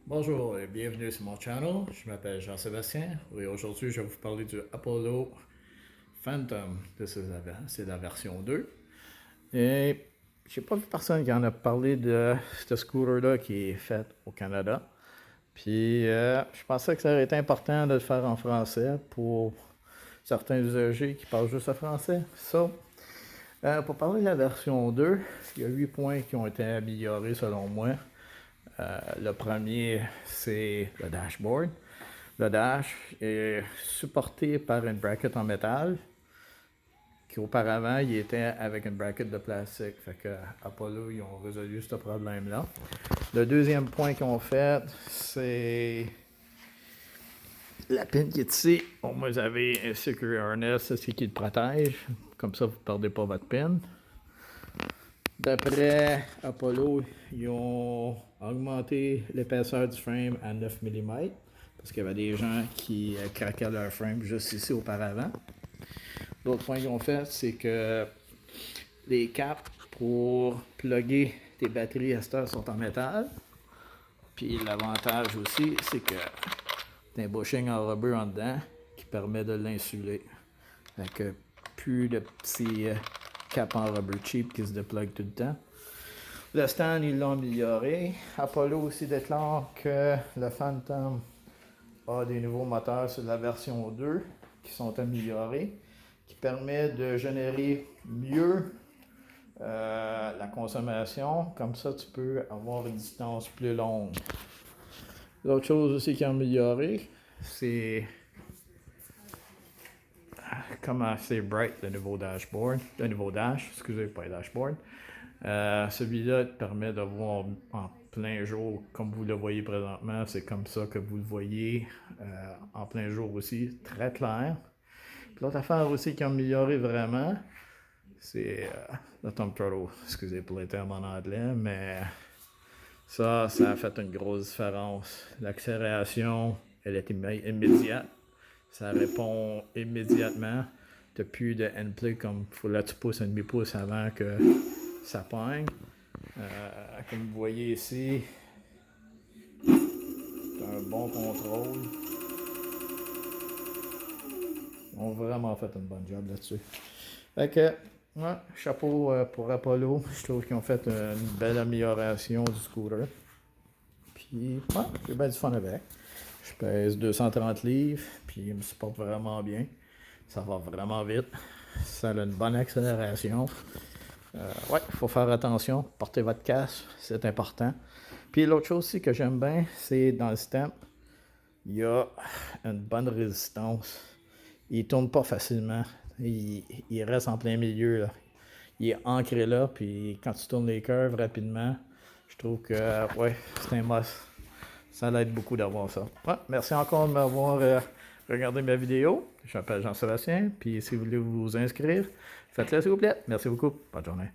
Bonjour et bienvenue sur mon channel. Je m'appelle Jean-Sébastien et aujourd'hui je vais vous parler du Apollo Phantom. C'est la version 2. Et j'ai pas vu personne qui en a parlé de ce scooter-là qui est fait au Canada. Puis je pensais que ça aurait été important de le faire en français pour certains usagers qui parlent juste le français. Pour parler de la version 2, il y a 8 points qui ont été améliorés selon moi. Le premier, c'est le dashboard. Le dash est supporté par une bracket en métal, qui auparavant, il était avec une bracket de plastique. Fait que Apollo, ils ont résolu ce problème-là. Le deuxième point qu'ils ont fait, c'est la pin qui est ici. Bon, moi, vous avez un security harness, c'est ce qui le protège. Comme ça, vous ne perdez pas votre pin. D'après Apollo, ils ont augmenté l'épaisseur du frame à 9 mm parce qu'il y avait des gens qui craquaient leur frame juste ici auparavant. L'autre point qu'ils ont fait, c'est que les caps pour plugger tes batteries à cette heure sont en métal. Puis l'avantage aussi, c'est que tu as un bushing en rubber en dedans qui permet de l'insuler. Fait que plus de petits cap en rubber cheap qui se déplugue tout le temps. Le stand, ils l'ont amélioré. Apollo aussi déclare que le Phantom a des nouveaux moteurs sur la version 2 qui sont améliorés, qui permet de générer mieux la consommation. Comme ça, tu peux avoir une distance plus longue. L'autre chose aussi qui est améliorée, c'est comment c'est bright le nouveau dashboard, le nouveau dash, excusez, pas le dashboard. Celui-là te permet de voir en plein jour, comme vous le voyez présentement, c'est comme ça que vous le voyez en plein jour aussi, très clair. Puis l'autre affaire aussi qui a amélioré vraiment, c'est le thumb throttle, excusez pour les termes en anglais, mais ça a fait une grosse différence. L'accélération, elle est immédiate. Ça répond immédiatement. Tu n'as plus de end-play comme il faut là tu pousses un demi-pouce avant que ça pogne. Comme vous voyez ici, tu as un bon contrôle. Ils ont vraiment fait une bonne job là-dessus. Fait que, ouais, chapeau pour Apollo. Je trouve qu'ils ont fait une belle amélioration du scooter. Puis, ouais, j'ai bien du fun avec. Je pèse 230 livres, puis il me supporte vraiment bien. Ça va vraiment vite. Ça a une bonne accélération. Ouais, il faut faire attention. Portez votre casque, c'est important. Puis l'autre chose aussi que j'aime bien, c'est dans le stem, il y a une bonne résistance. Il ne tourne pas facilement. Il reste en plein milieu, là. Il est ancré là, puis quand tu tournes les curves rapidement, je trouve que, ouais, c'est un must. Ça l'aide beaucoup d'avoir ça. Ouais, merci encore de m'avoir regardé ma vidéo. Je m'appelle Jean-Sébastien, puis si vous voulez vous inscrire, faites-le s'il vous plaît. Merci beaucoup. Bonne journée.